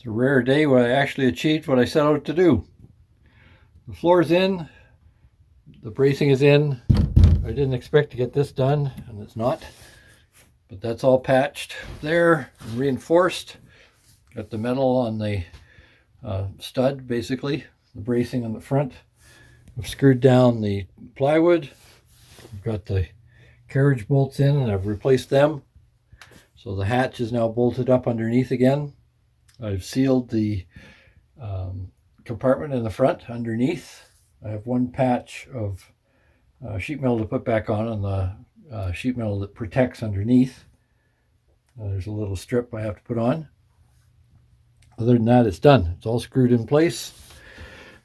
It's a rare day where I actually achieved what I set out to do. The floor's in, the bracing is in. I didn't expect to get this done, and it's not. But that's all patched there and reinforced. Got the metal on the stud, basically, the bracing on the front. I've screwed down the plywood. I've got the carriage bolts in, and I've replaced them. So the hatch is now bolted up underneath again. I've sealed the compartment in the front underneath. I have one patch of sheet metal to put back on the sheet metal that protects underneath. There's a little strip I have to put on. Other than that, it's done. It's all screwed in place.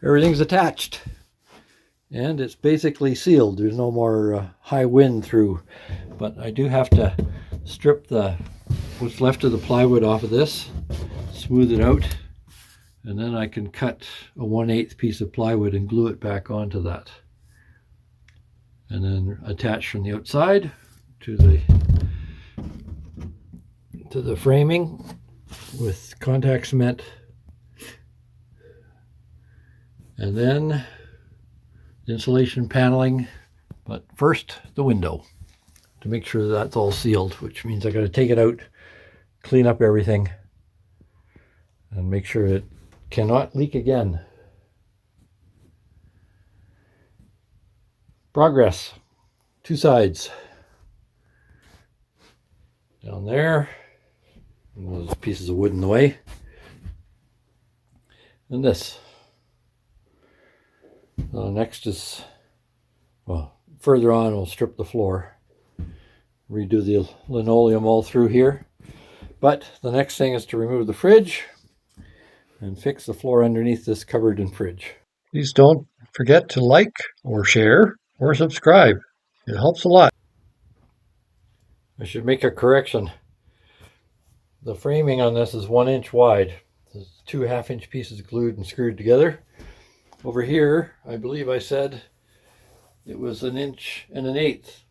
Everything's attached. And it's basically sealed. There's no more high wind through. But I do have to strip what's left of the plywood off of this, smooth it out, and then I can cut a 1/8 piece of plywood and glue it back onto that. And then attach from the outside to the framing with contact cement. And then insulation paneling, but first the window to make sure that's all sealed, which means I got to take it out, clean up everything, and make sure it cannot leak again. Progress. Two sides. Down there. And those pieces of wood in the way. And this. Next is, well, further on we'll strip the floor. Redo the linoleum all through here. But the next thing is to remove the fridge and fix the floor underneath this cupboard and fridge. Please don't forget to like or share or subscribe. It helps a lot. I should make a correction. The framing on this is 1 inch wide. There's 2 1/2-inch pieces glued and screwed together. Over here, I believe I said it was 1 1/8 inches.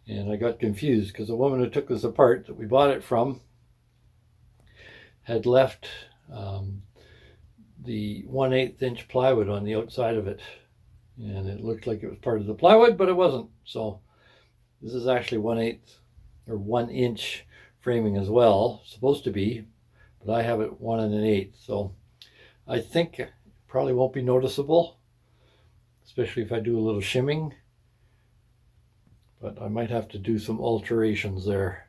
And I got confused because the woman who took this apart that we bought it from had left the 1/8 inch plywood on the outside of it. And it looked like it was part of the plywood, but it wasn't. So this is actually 1/8 or 1 inch framing as well, supposed to be, but I have it 1 1/8. So I think it probably won't be noticeable, especially if I do a little shimming, but I might have to do some alterations there.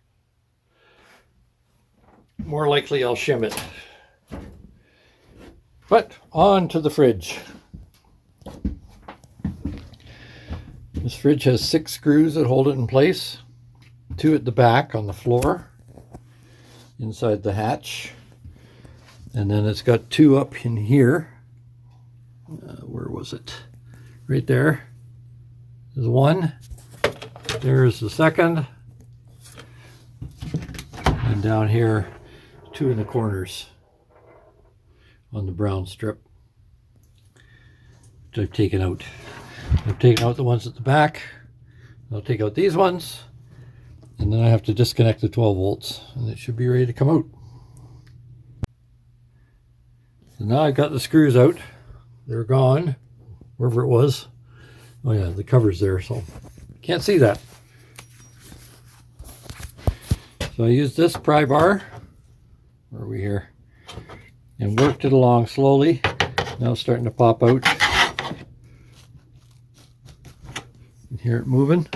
More likely I'll shim it. But on to the fridge. This fridge has 6 screws that hold it in place. 2 at the back on the floor, inside the hatch. And then it's got 2 up in here. Where was it? Right there. There's 1. There's the second. And down here, 2 in the corners on the brown strip, which I've taken out. I've taken out the ones at the back. I'll take out these ones, and then I have to disconnect the 12 volts, and it should be ready to come out. So now I've got the screws out. They're gone, wherever it was. Oh yeah, the cover's there, so can't see that. So I used this pry bar, where are we here, and worked it along slowly. Now it's starting to pop out. You hear it moving.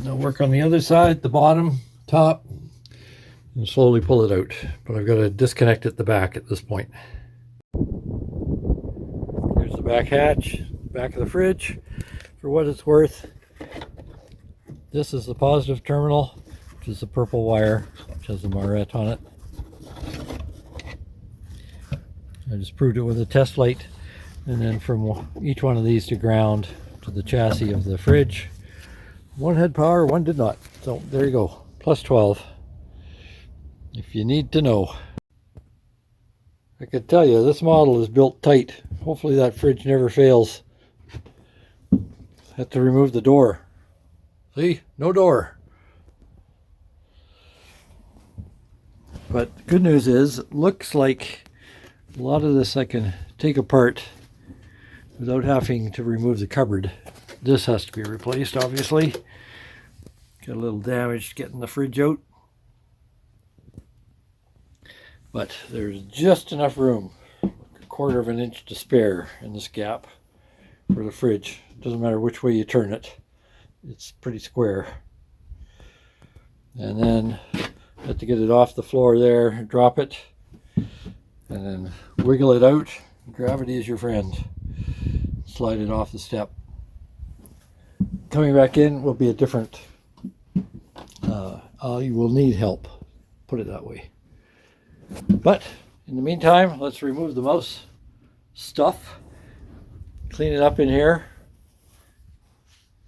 Now work on the other side, the bottom, top, and slowly pull it out. But I've got to disconnect at the back at this point. Here's the back hatch, back of the fridge. For what it's worth, this is the positive terminal, which is the purple wire, which has the Marette on it. I just proved it with a test light, and then from each one of these to ground to the chassis of the fridge. One had power, one did not. So there you go, plus 12. If you need to know. I could tell you, this model is built tight. Hopefully that fridge never fails. Had to remove the door. See, no door. But the good news is, it looks like a lot of this I can take apart without having to remove the cupboard. This has to be replaced, obviously. Got a little damage getting the fridge out. But there's just enough room, a 1/4 of an inch to spare in this gap for the fridge. It doesn't matter which way you turn it. It's pretty square. And then I have to get it off the floor there, drop it, and then wiggle it out. Gravity is your friend. Slide it off the step. Coming back in will be a different, you will need help, put it that way. But in the meantime, let's remove the mouse stuff, clean it up in here,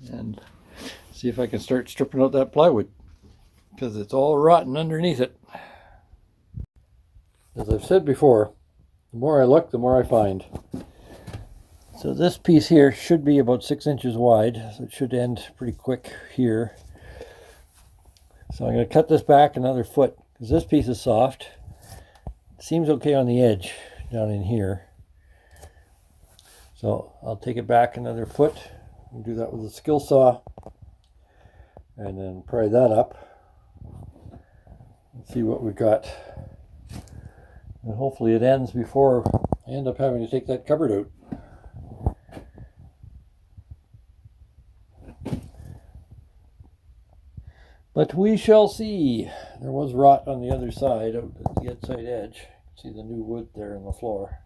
and see if I can start stripping out that plywood, because it's all rotten underneath it. As I've said before, the more I look, the more I find. So this piece here should be about 6 inches wide, so it should end pretty quick here. So I'm going to cut this back another foot, because this piece is soft. It seems okay on the edge down in here. So I'll take it back another foot. We'll do that with a skill saw. And then pry that up. And see what we've got. And hopefully it ends before I end up having to take that cupboard out. But we shall see. There was rot on the other side, out at the outside edge. See the new wood there on the floor.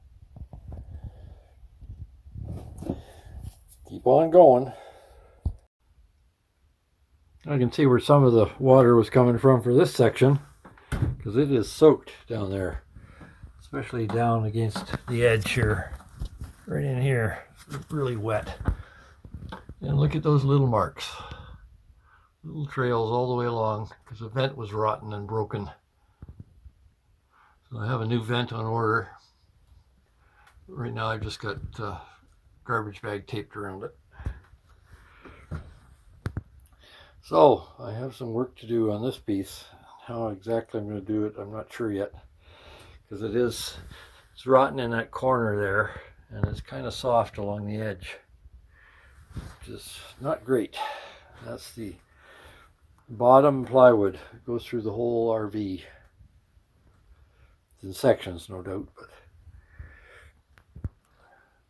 Keep on going. I can see where some of the water was coming from for this section, because it is soaked down there, especially down against the edge here. Right in here, it's really wet. And look at those little marks. Little trails all the way along, because the vent was rotten and broken. So I have a new vent on order. Right now I've just got garbage bag taped around it. So I have some work to do on this piece. How exactly I'm going to do it, I'm not sure yet, because it's rotten in that corner there, and it's kind of soft along the edge, which is not great. That's the bottom plywood. It goes through the whole RV. It's in sections, no doubt, but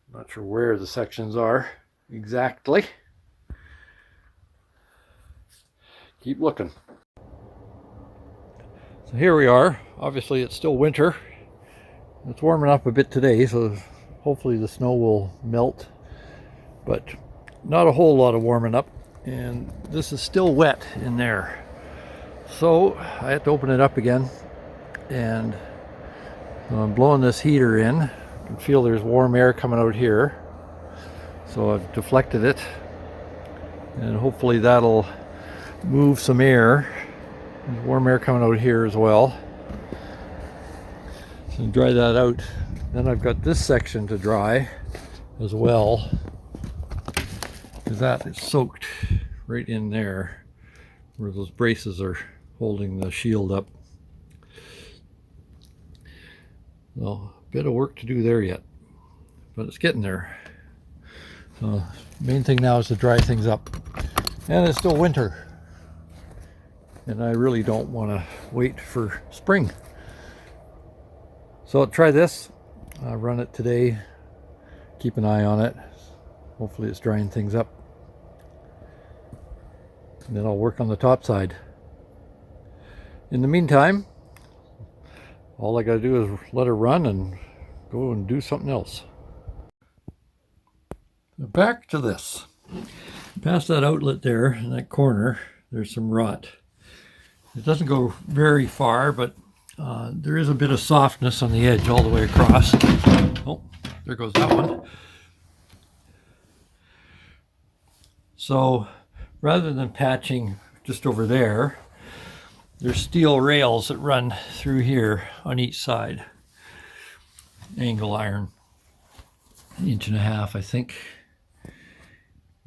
I'm not sure where the sections are exactly. Keep looking. So here we are. Obviously it's still winter. It's warming up a bit today, so hopefully the snow will melt, but not a whole lot of warming up. And this is still wet in there, so I have to open it up again, and I'm blowing this heater in. You can feel there's warm air coming out here, so I've deflected it, and hopefully that'll move some air. There's warm air coming out here as well, so dry that out. Then I've got this section to dry as well, because that is soaked right in there where those braces are holding the shield up. Well, a bit of work to do there yet, but it's getting there. So the main thing now is to dry things up, and it's still winter, and I really don't want to wait for spring. So I'll try this, run it today, keep an eye on it. Hopefully it's drying things up. And then I'll work on the top side. In the meantime, all I gotta do is let her run and go and do something else. Back to this. Past that outlet there, in that corner, there's some rot. It doesn't go very far, but there is a bit of softness on the edge all the way across. Oh, there goes that one. So rather than patching just over there, there's steel rails that run through here on each side. Angle iron, 1.5 inches, I think.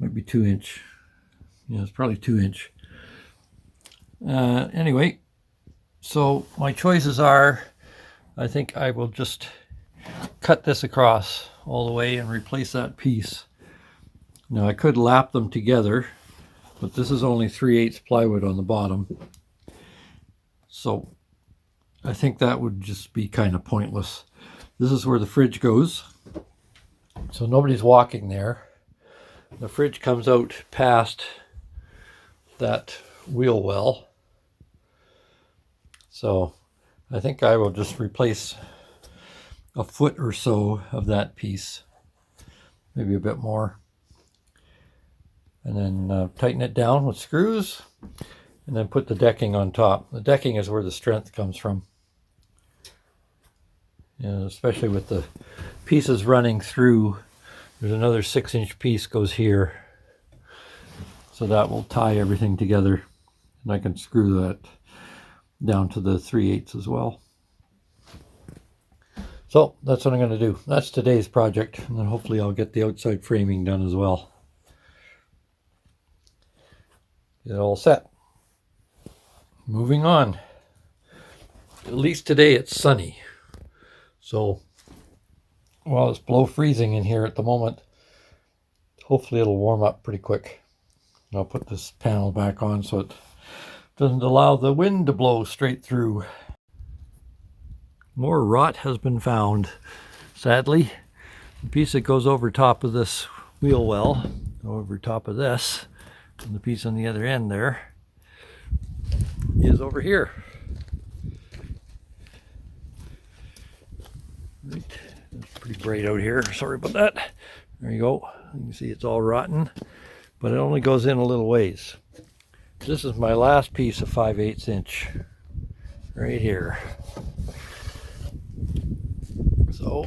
Might be 2 inch. Yeah, it's probably 2-inch. Anyway, so my choices are, I think I will just cut this across all the way and replace that piece. Now I could lap them together, but this is only 3/8 plywood on the bottom. So I think that would just be kind of pointless. This is where the fridge goes. So nobody's walking there. The fridge comes out past that wheel well. So I think I will just replace a foot or so of that piece, maybe a bit more, and then tighten it down with screws, and then put the decking on top. The decking is where the strength comes from, and especially with the pieces running through. There's another 6-inch piece goes here, so that will tie everything together, and I can screw that down to the 3/8 as well. So that's what I'm going to do. That's today's project, and then hopefully I'll get the outside framing done as well. Get it all set. Moving on. At least today it's sunny. So while it's below freezing in here at the moment, hopefully it'll warm up pretty quick. And I'll put this panel back on so it doesn't allow the wind to blow straight through. More rot has been found, sadly. The piece that goes over top of this wheel well, over top of this, and the piece on the other end there, is over here. Right. It's pretty bright out here, sorry about that. There you go. You can see it's all rotten, but it only goes in a little ways. This is my last piece of 5/8 inch right here. So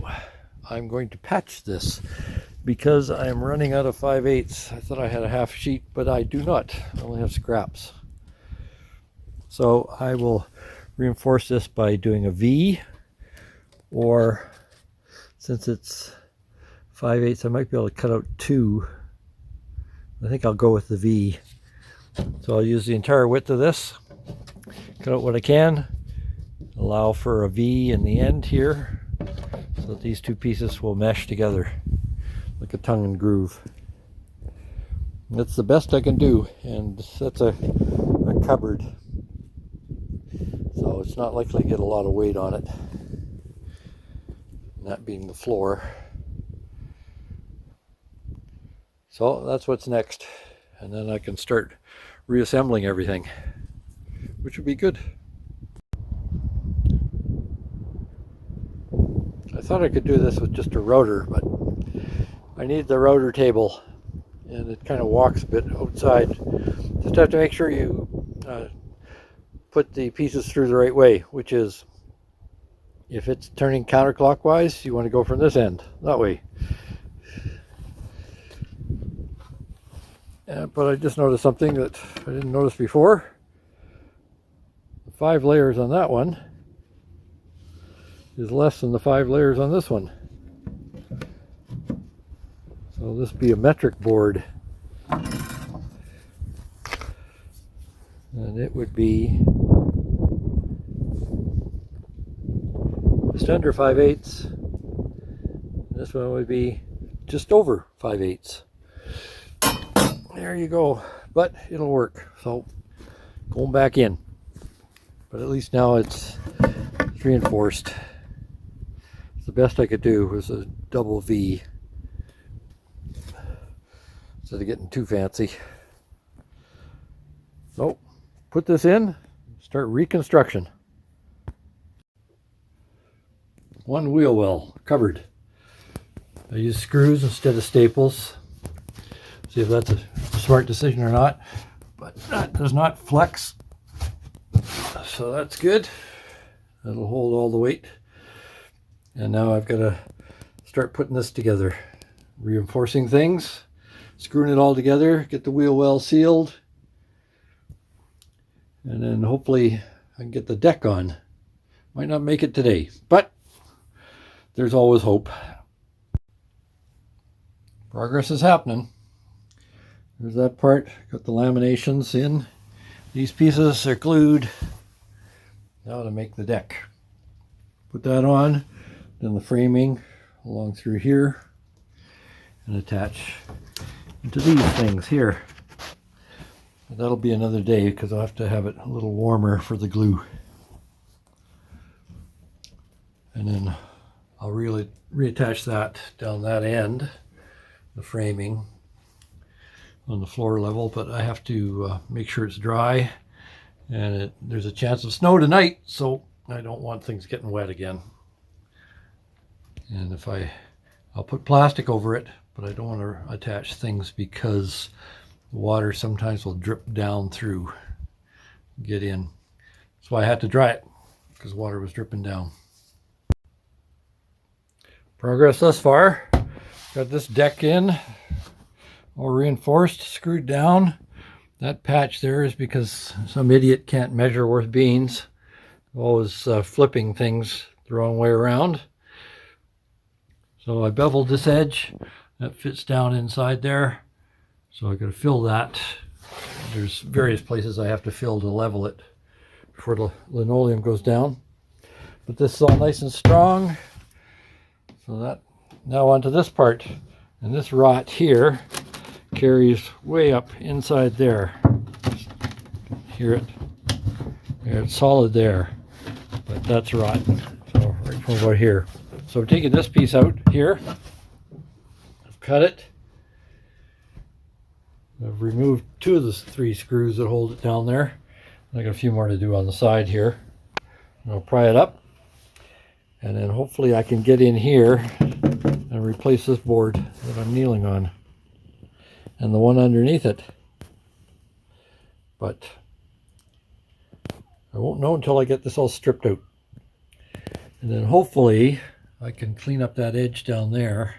I'm going to patch this because I'm running out of 5/8. I thought I had a half sheet, but I do not. I only have scraps. So I will reinforce this by doing a V, or since it's 5/8, I might be able to cut out 2. I think I'll go with the V. So I'll use the entire width of this, cut out what I can, allow for a V in the end here, so that these two pieces will mesh together like a tongue and groove. That's the best I can do, and that's a cupboard, so it's not likely to get a lot of weight on it, that being the floor. So that's what's next, and then I can start reassembling everything, which would be good. I thought I could do this with just a router, but I need the router table, and it kind of walks a bit outside. Just have to make sure you put the pieces through the right way, which is, if it's turning counterclockwise, you want to go from this end, that way. But I just noticed something that I didn't notice before. The 5 layers on that one is less than the 5 layers on this one. So this be a metric board, and it would be just under 5/8. This one would be just over 5/8. There you go, but it'll work. So going back in, but at least now it's reinforced. The best I could do was a double V instead of getting too fancy. So put this in, start reconstruction. One wheel well covered. I use screws instead of staples. See if that's a smart decision or not, but that does not flex, so that's good. That'll hold all the weight. And now I've got to start putting this together, reinforcing things, screwing it all together, get the wheel well sealed, and then hopefully I can get the deck on. Might not make it today, but there's always hope. Progress is happening. There's that part. Got the laminations in. These pieces are glued. Now to make the deck. Put that on, then the framing along through here, and attach into these things here. But that'll be another day because I'll have to have it a little warmer for the glue. And then I'll really reattach that down that end, the framing on the floor level, but I have to make sure it's dry, and there's a chance of snow tonight, so I don't want things getting wet again. And if I'll put plastic over it, but I don't want to attach things because the water sometimes will drip down through, get in. That's why I had to dry it, because water was dripping down. Progress thus far. Got this deck in, all reinforced, screwed down. That patch there is because some idiot can't measure worth beans. Always flipping things the wrong way around. So I beveled this edge. That fits down inside there. So I got to fill that. There's various places I have to fill to level it before the linoleum goes down. But this is all nice and strong. So that, now onto this part. And this rot here carries way up inside there. Hear it? Yeah, it's solid there, but that's rotten. So right from about here. So I'm taking this piece out here. I've cut it. I've removed 2 of the 3 screws that hold it down there. I got a few more to do on the side here. I'll pry it up, and then hopefully I can get in here and replace this board that I'm kneeling on and the one underneath it. But I won't know until I get this all stripped out. And then hopefully I can clean up that edge down there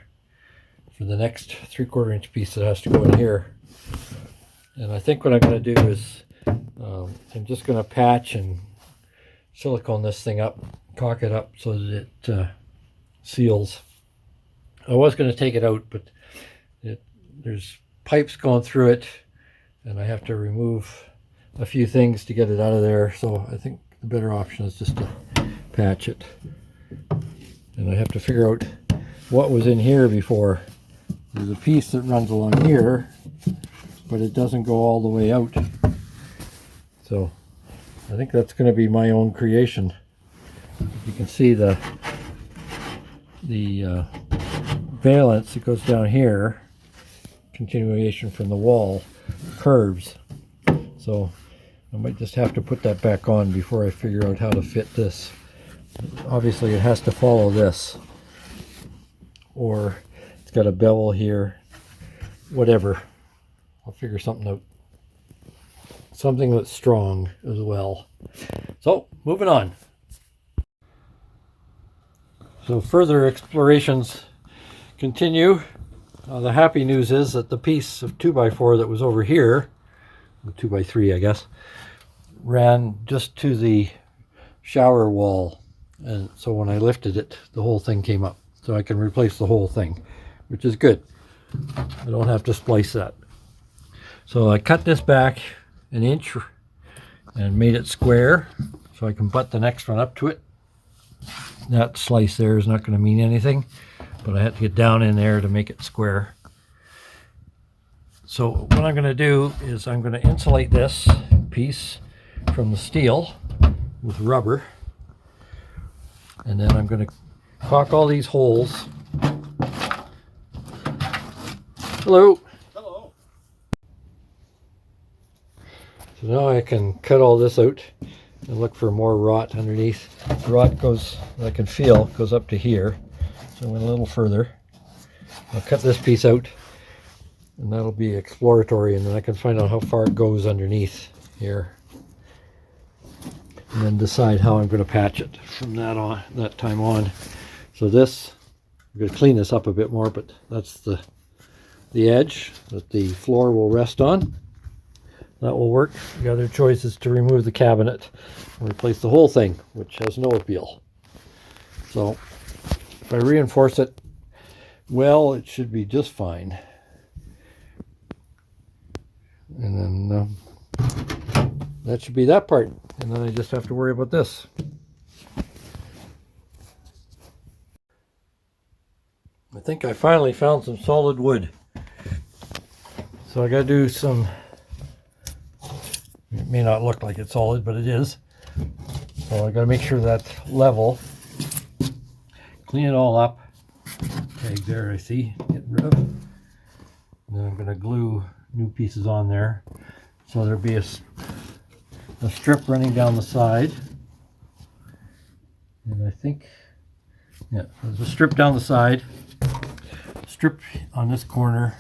for the next 3/4 inch piece that has to go in here. And I think what I'm going to do is I'm just going to patch and silicone this thing up, caulk it up so that it seals. I was going to take it out, but there's pipes going through it, and I have to remove a few things to get it out of there. So I think the better option is just to patch it. And I have to figure out what was in here before. There's a piece that runs along here, but it doesn't go all the way out. So I think that's going to be my own creation. You can see the valance that goes down here, continuation from the wall, curves. So I might just have to put that back on before I figure out how to fit this. Obviously it has to follow this, or it's got a bevel here, whatever. I'll figure something out. Something that's strong as well. So moving on. So further explorations continue. The happy news is that the piece of 2x4 that was over here, 2x3 I guess, ran just to the shower wall, and so when I lifted it, the whole thing came up. So I can replace the whole thing, which is good. I don't have to splice that. So I cut this back 1 inch and made it square so I can butt the next one up to it. That slice there is not going to mean anything, but I had to get down in there to make it square. So what I'm going to do is I'm going to insulate this piece from the steel with rubber, and then I'm going to caulk all these holes. Hello. Hello. So now I can cut all this out and look for more rot underneath. The rot goes, I can feel, goes up to here. So I went a little further. I'll cut this piece out, and that'll be exploratory, and then I can find out how far it goes underneath here, and then decide how I'm going to patch it from that time on. So this, I'm going to clean this up a bit more, but that's the edge that the floor will rest on. That will work. The other choice is to remove the cabinet and replace the whole thing, which has no appeal. So if I reinforce it well, it should be just fine. that should be that part. And then I just have to worry about this. I think I finally found some solid wood. So I got to do some, it may not look like it's solid, but it is. So I got to make sure that's level. Clean it all up. Tag there, I see. Get rid of. And then I'm going to glue new pieces on there. So there'll be a strip running down the side. And I think, yeah, there's a strip down the side. Strip on this corner.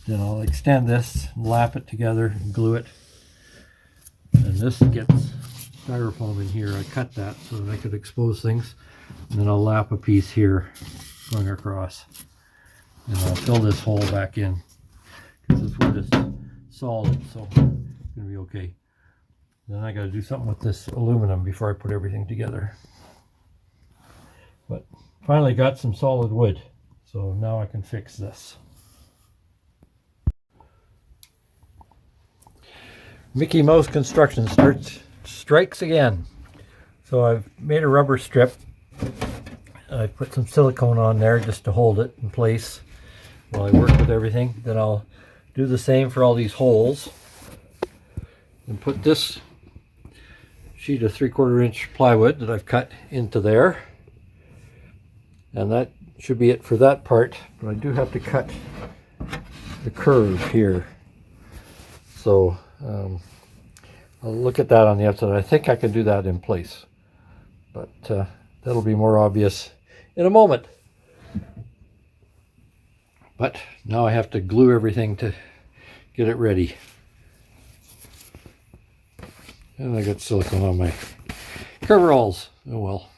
Then I'll extend this, lap it together, and glue it. And this gets styrofoam in here. I cut that so that I could expose things. And then I'll lap a piece here going across. And I'll fill this hole back in. Because this wood is solid, so it's going to be okay. Then I got to do something with this aluminum before I put everything together. But finally got some solid wood. So now I can fix this. Mickey Mouse Construction strikes again. So I've made a rubber strip. I put some silicone on there just to hold it in place while I work with everything. Then I'll do the same for all these holes. And put this sheet of 3/4 inch plywood that I've cut into there. And that should be it for that part. But I do have to cut the curve here. So I'll look at that on the outside. I think I can do that in place, but that'll be more obvious in a moment. But now I have to glue everything to get it ready. And I got silicone on my coveralls. Oh well.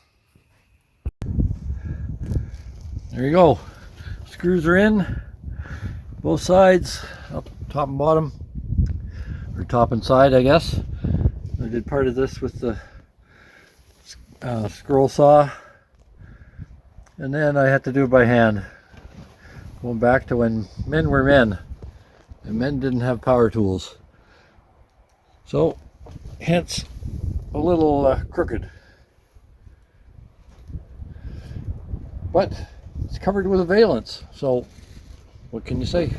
There you go. Screws are in, both sides, up top and bottom. Or top and side, I guess. I did part of this with the scroll saw, and then I had to do it by hand. Going back to when men were men, and men didn't have power tools. So, hence a little crooked. But it's covered with a valance, so what can you say?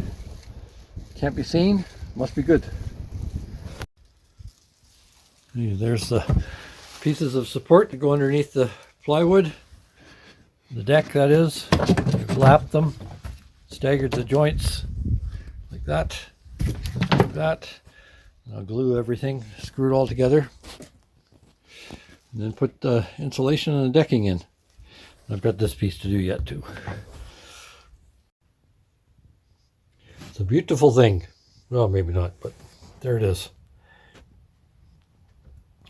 Can't be seen, must be good. There's the pieces of support that go underneath the plywood, the deck that is. I've lapped them, staggered the joints like that, like that. And I'll glue everything, screw it all together, and then put the insulation and the decking in. I've got this piece to do yet too. It's a beautiful thing. Well, maybe not, but there it is.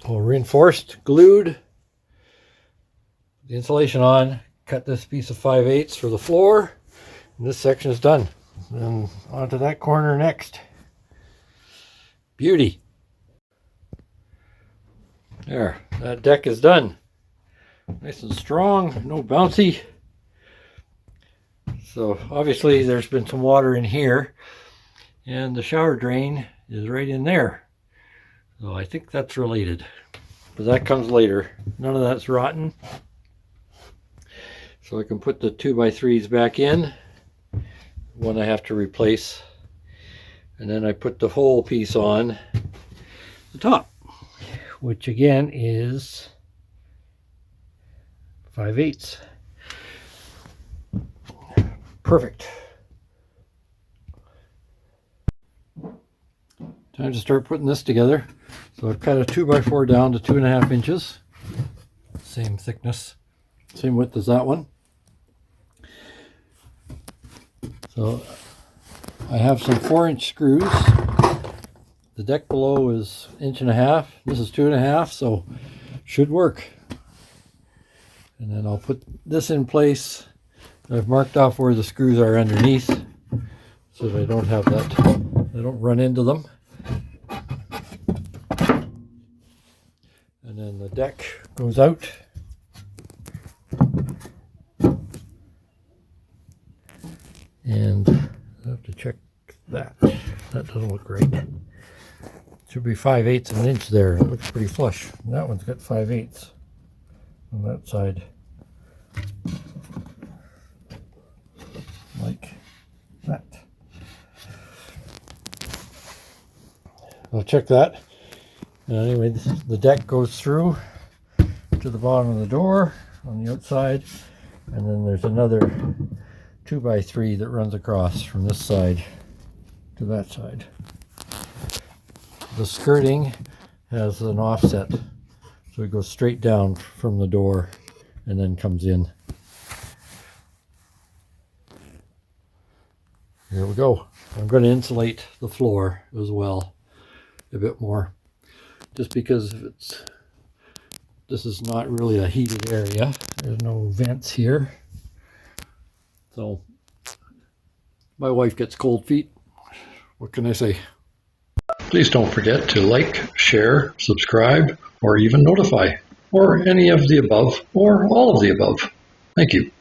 All reinforced, glued, the insulation on, cut this piece of 5/8 for the floor, and this section is done. And onto that corner next. Beauty. There, that deck is done. Nice and strong, no bouncy. So obviously there's been some water in here, and the shower drain is right in there. So I think that's related, but that comes later. None of that's rotten. So I can put the 2x3s back in. One I have to replace. And then I put the whole piece on the top, which again is 5/8. Perfect. Time to start putting this together. So I've cut a 2x4 down to 2.5 inches. Same thickness, same width as that one. So I have some 4-inch screws. The deck below is 1.5 inches. This is 2.5, so should work. And then I'll put this in place. I've marked off where the screws are underneath, so that I don't have that, I don't run into them. And then the deck goes out. And I have to check that. That doesn't look right. Should be 5/8 of an inch there. It looks pretty flush. And that one's got 5/8 on that side. Like that. I'll check that. Anyway, the deck goes through to the bottom of the door on the outside, and then there's another 2x3 that runs across from this side to that side. The skirting has an offset, so it goes straight down from the door and then comes in. Here we go. I'm going to insulate the floor as well a bit more, just because this is not really a heated area. There's no vents here, so my wife gets cold feet. What can I say? Please don't forget to like, share, subscribe, or even notify, or any of the above, or all of the above. Thank you.